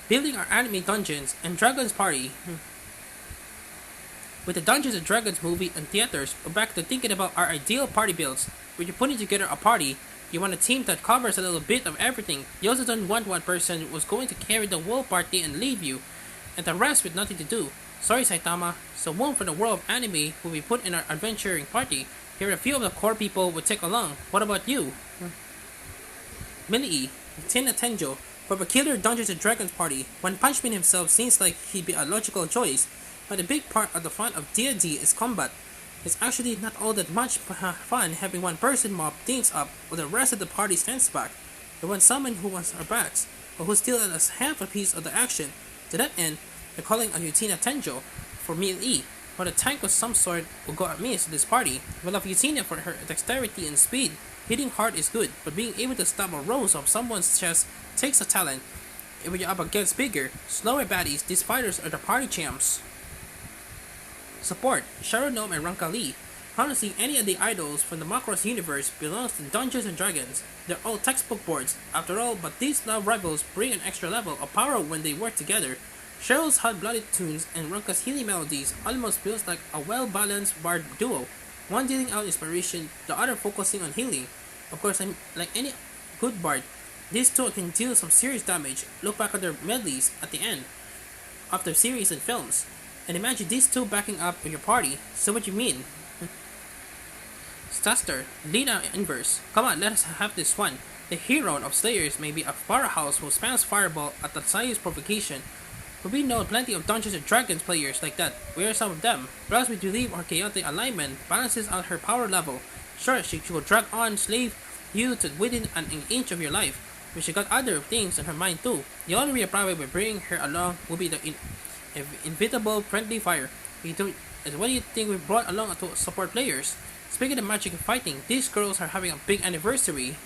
building our anime Dungeons and Dragons party. With the Dungeons and Dragons movie in theaters, we're back to thinking about our ideal party builds. When you're putting together a party, you want a team that covers a little bit of everything. You also don't want one person who's going to carry the whole party and leave you, and the rest with nothing to do. Sorry, Saitama. So one for the world of anime will be put in our adventuring party. Here are a few of the core people we take along. What about you? Millie, Tina Tenjo, for the killer Dungeons and Dragons party. One Punch Man himself seems like he'd be a logical choice, but a big part of the fun of D&D is combat. It's actually not all that much fun having one person mop things up while the rest of the party stands back. We want someone who wants our backs, but who still let us half a piece of the action. To that end, we're calling on Yutina Tenjo for Meal E, but a tank of some sort will go amiss to this party. We love Yutina for her dexterity and speed. Hitting hard is good, but being able to stop a rose off someone's chest takes a talent. If you're up against bigger, slower baddies, these fighters are the party champs. Support, Shadow Gnome and Ranka Lee. Honestly, any of the idols from the Macross universe belongs to Dungeons and Dragons. They're all textbook boards, after all, but these love rivals bring an extra level of power when they work together. Cheryl's hot-blooded tunes and Ranka's healing melodies almost feels like a well-balanced bard duo. One dealing out inspiration, the other focusing on healing. Of course, like any good bard, these two can deal some serious damage. Look back at their medleys at the end of their series and films. And imagine these two backing up your party. So what you mean? Staster, Lina Inverse. Come on, let us have this one. The hero of Slayers may be a powerhouse who spams fireball at the slightest provocation. But we know plenty of Dungeons and Dragons players like that. We are some of them. Plus, we believe our chaotic alignment balances out her power level. Sure, she will drag on, slave you to within an inch of your life. But she got other things on her mind too. The only real problem with bringing her along will be the inevitable friendly fire. What do you think we brought along to support players? Speaking of magic and fighting, these girls are having a big anniversary.